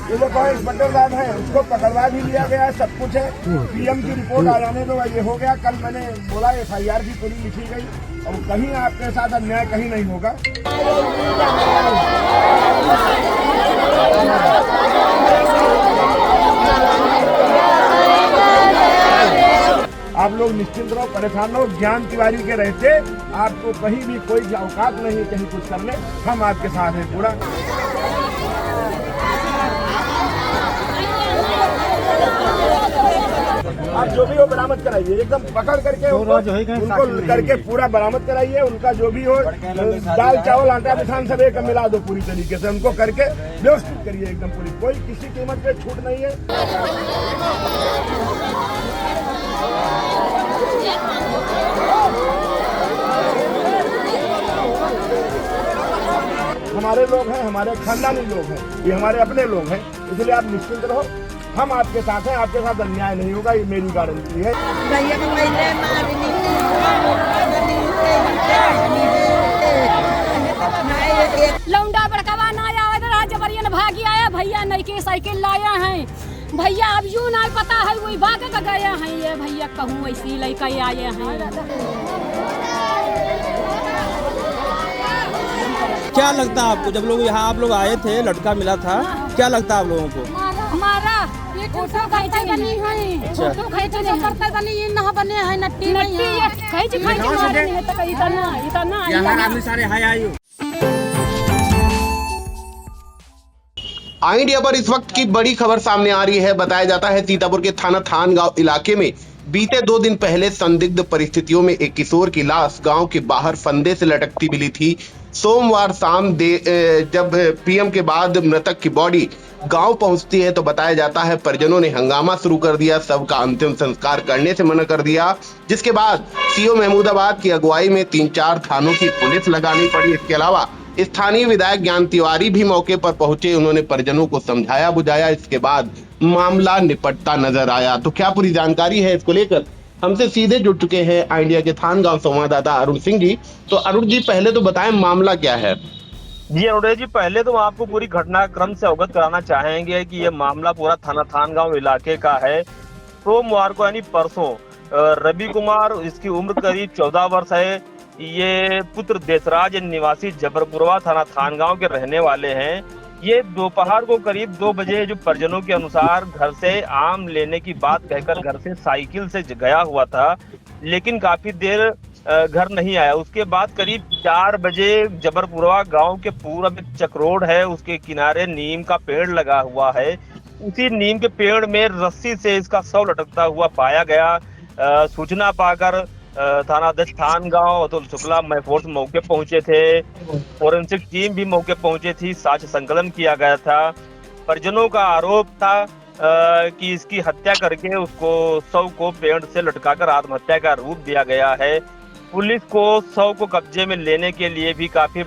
ये जो कोई इंस्पेक्टर साहब है उसको पकड़वा भी लिया गया है, सब कुछ है। पीएम की रिपोर्ट आ जाने दो, ये हो गया। कल मैंने बोला FIR भी पूरी लिखी गई और कहीं आपके साथ अन्याय कहीं नहीं होगा। आप लोग निश्चिंत रहो, परेशान रहो। ज्ञान तिवारी के रहते आपको कहीं भी कोई औकात नहीं कहीं कुछ करने, हम आपके साथ हैं पूरा। आप जो भी हो बरामद कराइए, एकदम पकड़ करके उनको करके पूरा बरामद कराइए। उनका जो भी हो, दाल चावल आटा बिठान सब एक मिला दो पूरी तरीके से, उनको करके व्यवस्थित करिए एकदम पूरी। कोई किसी कीमत पे छूट नहीं है। हमारे लोग हैं, हमारे खानदानी लोग हैं, ये हमारे अपने लोग हैं, इसलिए आप निश्चिंत रहो, हम आपके साथ हैं, आपके साथ अन्याय नहीं होगा, ये मेरी गारंटी है। लौंडा बड़कवा ना आया, जबरियन भागी आया, भैया नई के साइकिल लाया है, भैया अब यूं ना पता है वही भाग के गया है। ये भैया कहूँ ऐसी लड़का आए हैं। क्या लगता है आपको, जब लोग यहाँ आप लोग आए थे, लड़का मिला था, क्या लगता है आप लोगों को? हमारा फोटो खींचे बनी है, फोटो खींचे जो करते बनी ये ना बने है, नट्टी नहीं है, खींच मारने है तो इतना यहाँ आदमी सारे हाय आयु। आई इंडिया पर इस वक्त की बड़ी खबर सामने आ रही है। बताया जाता है सीतापुर के थाना थानगांव इलाके में बीते 2 दिन पहले संदिग्ध परिस्थितियों में एक किशोर की लाश गांव के बाहर फंदे से लटकती मिली थी। सोमवार शाम जब पीएम के बाद मृतक की बॉडी गांव पहुंचती है तो बताया जाता है परिजनों ने हंगामा शुरू कर दिया, सबका अंतिम संस्कार करने से मना कर दिया, जिसके बाद सीओ महमूदाबाद की अगुवाई में 3-4 थानों की पुलिस लगानी पड़ी। इसके अलावा स्थानीय विधायक ज्ञान तिवारी भी मौके पर पहुंचे, उन्होंने परिजनों को समझाया बुझाया, इसके बाद मामला निपटता नजर आया। तो क्या पूरी जानकारी है इसको लेकर, हमसे सीधे जुड़ चुके हैं आई इंडिया के थानगांव संवाददाता अरुण सिंह जी। तो अरुण जी पहले तो बताएं मामला क्या है। जी अरुण जी, पहले तो आपको पूरी घटनाक्रम से अवगत कराना चाहेंगे कि ये मामला पूरा थाना थानगांव इलाके का है। सोमवार को यानी परसों रवि कुमार, इसकी उम्र करीब 14 वर्ष है, ये पुत्र देशराज निवासी जबरपुरवा थाना थानगांव के रहने वाले हैं। ये दोपहर को करीब 2 बजे जो परिजनों के अनुसार घर से आम लेने की बात कहकर घर से साइकिल से गया हुआ था, लेकिन काफी देर घर नहीं आया। उसके बाद करीब 4 बजे जबरपुरवा गांव के पूर्व में चक्रोड है, उसके किनारे नीम का पेड़ लगा हुआ है। उसी नीम के पेड़ में रस्सी से इसका शव लटकता हुआ पाया गया। सूचना पाकर थानाध्यक्ष थानगांव अतुल शुक्ला फोर्स मौके पहुंचे थे, फोरेंसिक टीम भी मौके पहुंचे थी, साक्ष्य संकलन किया गया था। परिजनों का आरोप था कि इसकी हत्या करके उसको शव को पेड़ से लटकाकर आत्महत्या का रूप दिया गया है। पुलिस को शव को कब्जे में लेने के लिए भी काफी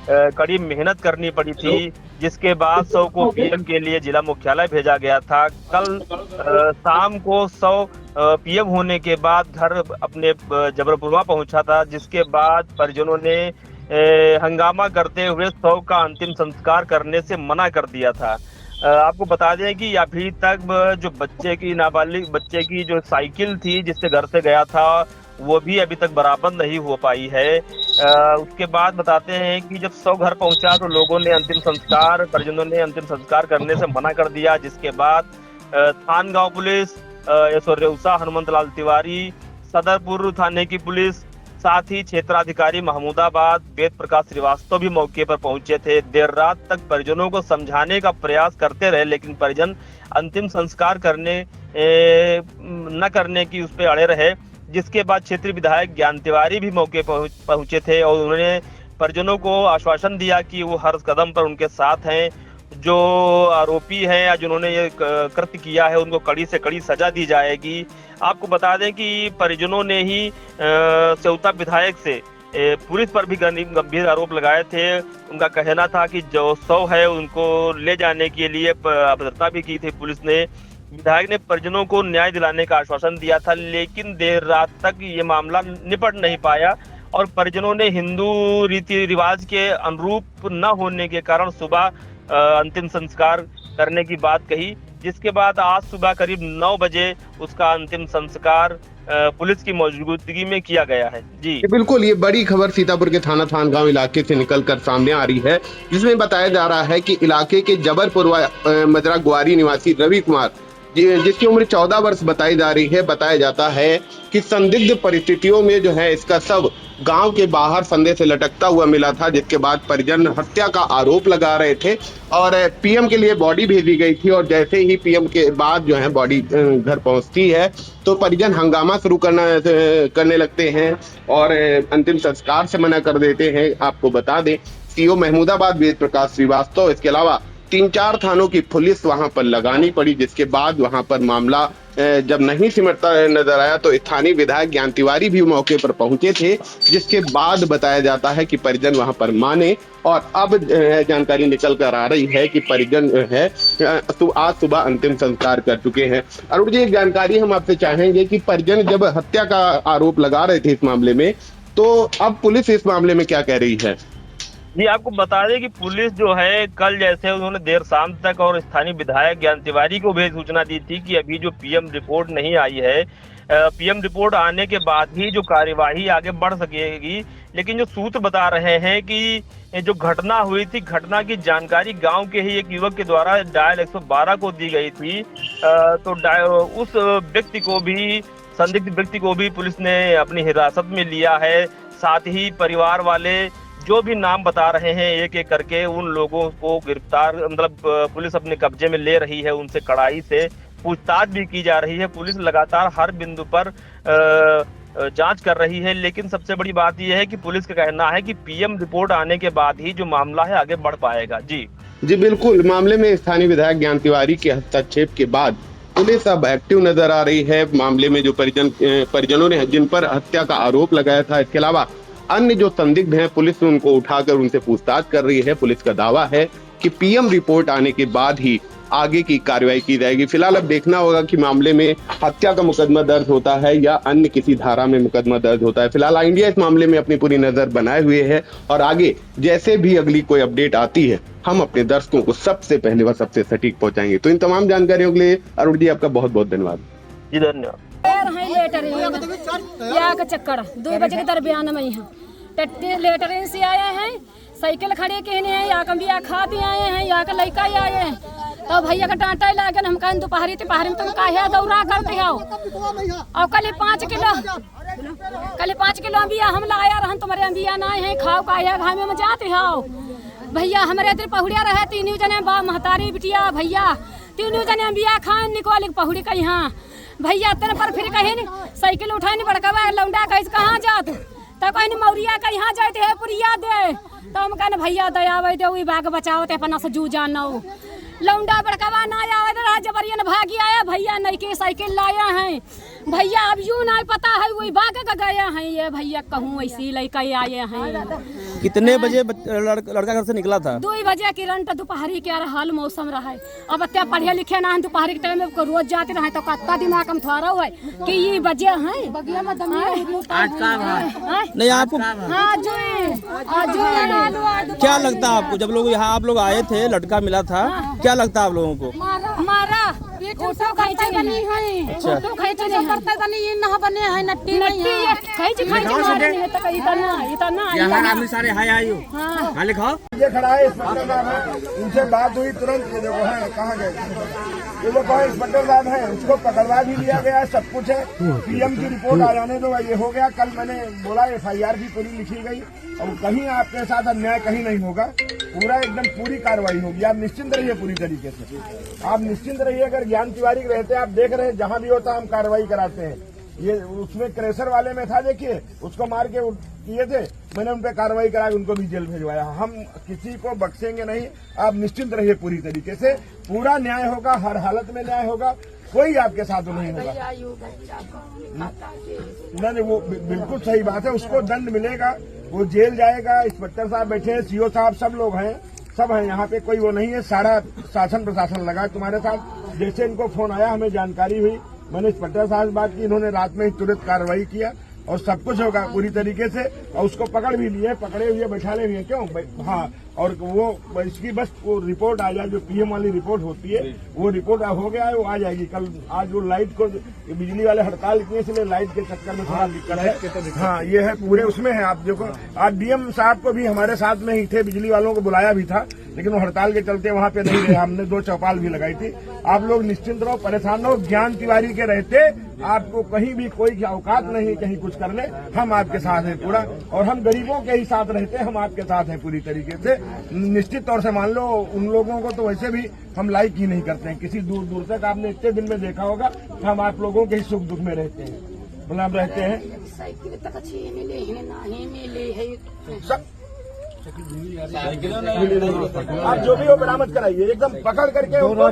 कड़ी मेहनत करनी पड़ी थी, जिसके बाद शव को पीएम के लिए जिला मुख्यालय भेजा गया था। कल शाम को शव पीएम होने के बाद घर अपने जबरपुरवा पहुंचा था, जिसके बाद परिजनों ने हंगामा करते हुए शव का अंतिम संस्कार करने से मना कर दिया था। आपको बता दें कि अभी तक जो नाबालिग बच्चे की जो साइकिल थी जिससे घर से गया था, वो भी अभी तक बराबर नहीं हो पाई है। उसके बाद बताते हैं कि जब शव घर पहुंचा तो लोगों ने परिजनों ने अंतिम संस्कार करने से मना कर दिया, जिसके बाद थानगांव पुलिस, रेउसा हनुमंतलाल तिवारी, सदरपुर थाने की पुलिस, साथ ही क्षेत्राधिकारी महमूदाबाद वेद प्रकाश श्रीवास्तव भी मौके पर पहुंचे थे। देर रात तक परिजनों को समझाने का प्रयास करते रहे, लेकिन परिजन अंतिम संस्कार न करने की उस पर अड़े रहे, जिसके बाद क्षेत्रीय विधायक ज्ञान तिवारी भी मौके पहुंचे थे और उन्होंने परिजनों को आश्वासन दिया कि वो हर कदम पर उनके साथ हैं। जो आरोपी हैं या जिन्होंने ये कृत्य किया है उनको कड़ी से कड़ी सजा दी जाएगी। आपको बता दें कि परिजनों ने ही सेवता विधायक से पुलिस पर भी गंभीर आरोप लगाए थे। उनका कहना था कि जो शव है उनको ले जाने के लिए अभद्रता भी की थी पुलिस ने। विधायक ने परिजनों को न्याय दिलाने का आश्वासन दिया था, लेकिन देर रात तक ये मामला निपट नहीं पाया और परिजनों ने हिंदू रीति रिवाज के अनुरूप न होने के कारण सुबह अंतिम संस्कार करने की बात कही, जिसके बाद आज सुबह करीब 9 बजे उसका अंतिम संस्कार पुलिस की मौजूदगी में किया गया है। जी बिल्कुल, ये बड़ी खबर सीतापुर के थाना थानगांव इलाके से निकलकर सामने आ रही है, जिसमें बताया जा रहा है कि इलाके के जबरपुर मजरा ग्वारी निवासी रवि कुमार, जिसकी उम्र 14 वर्ष बताई जा रही है, बताया जाता है कि संदिग्ध परिस्थितियों में जो है इसका शव गांव के बाहर फंदे से लटकता हुआ मिला था, जिसके बाद परिजन हत्या का आरोप लगा रहे थे और पीएम के लिए बॉडी भेजी गई थी। और जैसे ही पीएम के बाद जो है बॉडी घर पहुंचती है तो परिजन हंगामा शुरू करने लगते हैं और अंतिम संस्कार से मना कर देते हैं। आपको बता दें, सीओ महमूदाबाद वेद प्रकाश श्रीवास्तव, इसके अलावा 3-4 थानों की पुलिस वहां पर लगानी पड़ी, जिसके बाद वहां पर मामला जब नहीं सिमटता नजर आया तो स्थानीय विधायक ज्ञान तिवारी भी मौके पर पहुंचे थे, जिसके बाद बताया जाता है कि परिजन वहां पर माने। और अब जानकारी निकल कर आ रही है कि परिजन है आज सुबह अंतिम संस्कार कर चुके हैं। अरुण जी, एक जानकारी हम आपसे चाहेंगे कि परिजन जब हत्या का आरोप लगा रहे थे इस मामले में, तो अब पुलिस इस मामले में क्या कह रही है? जी, आपको बता दें कि पुलिस जो है कल जैसे उन्होंने देर शाम तक और स्थानीय विधायक ज्ञान तिवारी को भी सूचना दी थी कि अभी जो पीएम रिपोर्ट नहीं आई है, पीएम रिपोर्ट आने के बाद ही जो कार्यवाही आगे बढ़ सकेगी। लेकिन जो सूत्र बता रहे हैं कि जो घटना हुई थी, घटना की जानकारी गांव के ही एक युवक के द्वारा डायल 112 को दी गई थी, तो उस व्यक्ति को भी, संदिग्ध व्यक्ति को भी पुलिस ने अपनी हिरासत में लिया है। साथ ही परिवार वाले जो भी नाम बता रहे हैं एक एक करके उन लोगों को गिरफ्तार, मतलब पुलिस अपने कब्जे में ले रही है, उनसे कड़ाई से पूछताछ भी की जा रही है। पुलिस लगातार हर बिंदु पर जांच कर रही है, लेकिन सबसे बड़ी बात यह है कि पुलिस का कहना है कि पीएम रिपोर्ट आने के बाद ही जो मामला है आगे बढ़ पाएगा। जी बिल्कुल, मामले में स्थानीय विधायक ज्ञान तिवारी के हस्तक्षेप के बाद पुलिस अब एक्टिव नजर आ रही है। मामले में जो परिजनों ने जिन पर हत्या का आरोप लगाया था, इसके अलावा अन्य जो संदिग्ध हैं, पुलिस उनको उठाकर उनसे पूछताछ कर रही है। पुलिस का दावा है कि पीएम रिपोर्ट आने के बाद ही आगे की कार्रवाई की जाएगी। फिलहाल अब देखना होगा कि मामले में हत्या का मुकदमा दर्ज होता है या अन्य किसी धारा में मुकदमा दर्ज होता है। फिलहाल इंडिया इस मामले में अपनी पूरी नजर बनाए हुए है और आगे जैसे भी अगली कोई अपडेट आती है हम अपने दर्शकों को सबसे पहले व सबसे सटीक पहुंचाएंगे। तो इन तमाम जानकारियों के लिए अरुण जी आपका बहुत बहुत धन्यवाद। जी धन्यवाद। के चक्कर 2 बजे के दरमियान में यहाँ लेटर से आए हैं, साइकिल खड़े कहने हैं, या कबिया खाते आए हैं, या का लड़का आए हैं। तो भैया का डांटा लगे, हम कहें दोपहरी में तुम काहे दौरा करते हो। और कल 5 किलो अंबिया हम लाया रहन, तुम्हारे अंबिया ना है, खाओ काहे घामे में जाते हो। भैया हमारे इधर पहुड़िया रहे, 3 जने महतारी बिटिया भैया 3 जने अंबिया खान निकोल पहुड़ी का यहाँ भैया तन पर फिर कहे साइकिल उठाए बड़कवा लौंडा कहे कहाँ जात, तो कहीं मौरिया का यहाँ जाते है पुरिया दे। तो हम कहने भैया दयावे दे बाग बचाओ अपना से जू जानो। लौंडा बड़कवा ना आया जबरियन भागी आया, भैया नई के साइकिल लाया है। भैया अब यूं ना पता है वही भाग का गया है, ये भैया कहूँ ऐसी लड़का आए हैं। कितने बजे लड़का घर से निकला था? 2 बजे किरण दोपहरी के हाल मौसम रहा है। अब इतना पढ़े लिखे ना है, दोपहरी के टाइम में रोज जाते रहे तो कत्ता दिमाग में थोड़ा हुआ कि ये बजे है नहीं आपको क्या लगता है आपको, जब लोग यहाँ आप लोग आए थे लड़का मिला था, क्या लगता है आप लोगों को? मारा फोटो खींचे बनी है, फोटो खींचे जो करते बनी ये ना बने है, नट्टी नहीं है, खींच मारे नहीं तो इतना यहाँ आदमी सारे हाय आयु हां लिखाओ। ये खड़ा है इंस्पेक्टर साहब है, उनसे बात हुई तुरंत, ये देखो है कहाँ गए, ये लोग कहा इंस्पेक्टर साहब है, उसको पकड़वा भी लिया गया, सब कुछ है। पीएम की रिपोर्ट आ जाने दो, ये हो गया। कल मैंने बोला FIR भी पूरी लिखी गई और कहीं आपके साथ अन्याय कहीं नहीं होगा, पूरा एकदम पूरी कार्रवाई होगी। आप निश्चिंत रहिए पूरी तरीके से, आप निश्चिंत रहिए। अगर ज्ञान तिवारी रहते आप देख रहे हैं जहां भी होता हम कार्रवाई कराते हैं। ये उसमें क्रेशर वाले में था, देखिए उसको मार के किए थे, मैंने उन पे कार्रवाई करा, उनको भी जेल भेजवाया। हम किसी को बख्शेंगे नहीं, आप निश्चिंत रहिए पूरी तरीके से, पूरा न्याय होगा, हर हालत में न्याय होगा, कोई आपके साथ नहीं होगा। नहीं वो बिल्कुल सही बात है, उसको दंड मिलेगा, वो जेल जाएगा। इंस्पेक्टर साहब बैठे हैं, CO साहब सब लोग हैं, सब हैं यहाँ पे, कोई वो नहीं है। सारा शासन प्रशासन लगा तुम्हारे साथ। जैसे इनको फोन आया हमें जानकारी हुई, मैंने इंस्पेक्टर साहब से बात की, इन्होंने रात में ही तुरंत कार्रवाई किया और सब कुछ होगा पूरी तरीके से। और उसको पकड़ भी लिए, पकड़े हुए बैठाले हुए, क्यों हाँ और वो इसकी बस वो रिपोर्ट आ जाए, जो पीएम वाली रिपोर्ट होती है वो रिपोर्ट हो गया है, वो आ जाएगी कल। आज वो लाइट को बिजली वाले हड़ताल की, इसलिए लाइट के चक्कर में थोड़ा दिक्कत है। हाँ, ये है पूरे उसमें है। आप देखो आज डीएम साहब को भी हमारे साथ में ही थे, बिजली वालों को बुलाया भी था, लेकिन वो हड़ताल के चलते वहां पे नहीं रहे। हमने 2 चौपाल भी लगाई थी। आप लोग निश्चिंत रहो, परेशान रहो। ज्ञान तिवारी के रहते आपको कहीं भी कोई औकात नहीं कहीं कुछ करने। हम आपके साथ हैं पूरा, और हम गरीबों के ही साथ रहते हैं। हम आपके साथ हैं पूरी तरीके से। निश्चित तौर से मान लो, उन लोगों को तो वैसे भी हम लाइक ही नहीं करते हैं। किसी दूर दूर तक आपने इतने दिन में देखा होगा, हम आप लोगों के ही सुख दुख में रहते हैं, मतलब रहते हैं सब। आप जो भी हो बरामद कराइए, एकदम पकड़ करके उनको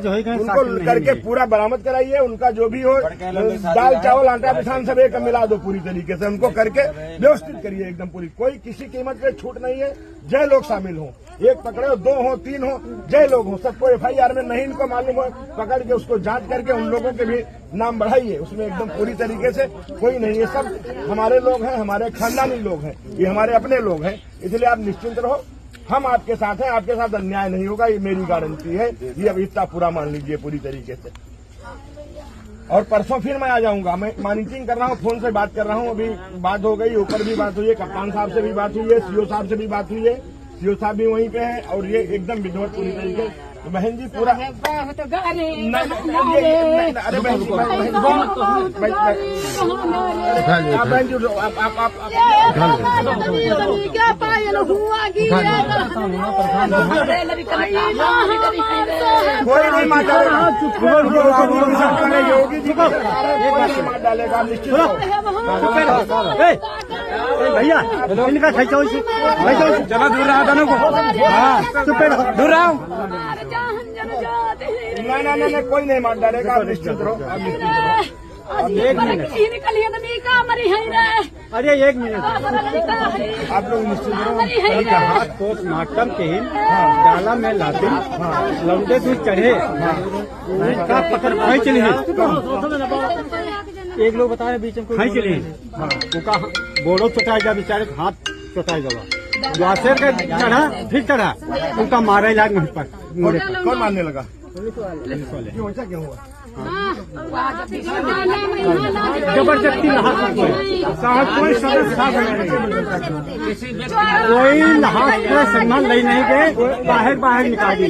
करके पूरा बरामद कराइए। उनका जो भी हो, दाल चावल आटा पिसान सब एक मिला दो पूरी तरीके से। उनको करके व्यवस्थित करिए एकदम पूरी। कोई किसी कीमत पे छूट नहीं है। जय लोग शामिल हों, 1 पकड़े हो, 2 हो, 3 हो, जय लोग हो। सबको FIR में नहीं इनको मालूम हो, पकड़ के उसको जांच करके उन लोगों के भी नाम बढ़ाइए उसमें एकदम पूरी तरीके से। कोई नहीं है, सब हमारे लोग हैं, हमारे खानदानी लोग हैं, ये हमारे अपने लोग हैं। इसलिए आप निश्चिंत रहो, हम आपके साथ हैं। आपके साथ अन्याय नहीं होगा, ये मेरी गारंटी है। ये अब इतना पूरा मान लीजिए पूरी तरीके से। और परसों फिर मैं आ जाऊंगा। मैं मॉनिटरिंग कर रहा हूँ, फोन से बात कर रहा हूँ। अभी बात हो गई, ऊपर भी बात हुई है, कप्तान साहब से भी बात हुई है, CO साहब से भी बात हुई है। CO साहब भी वहीं पे हैं, और ये एकदम विधिवत पूरी तरीके। तो बहन जी पूरा अरे बहन जी, बहन जी क्या पायल हुआ कि कोई नहीं मार डालेगा, योगी जी नहीं मार डालेगा, निश्चित भैया इनका चला दूर रहा दोनों को, दूर रहा नहीं, कोई नहीं मार डालेगा। आप निश्चित रहो, आप निश्चित रहो। अरे 1 मिनट, आप लोग निश्चित रहो। हाथ पोस्टमार्टम के ही डाला में लाते लौटे से चढ़े का पकड़ खाई चली है। एक लोग बता रहे बीच में खाई चली है, उनका बोड़ो चटाएगा, बेचारे हाथ चटाएगा। वासेर का चढ़ा, फिर चढ़ा, उनका मारा इलाज वहीं पर। कौन मारने लगा? क्यों, ऐसा क्यों हुआ? जबरदस्ती साहब कोई कोई सम्मान ले नहीं गए, बाहर निकाल दी।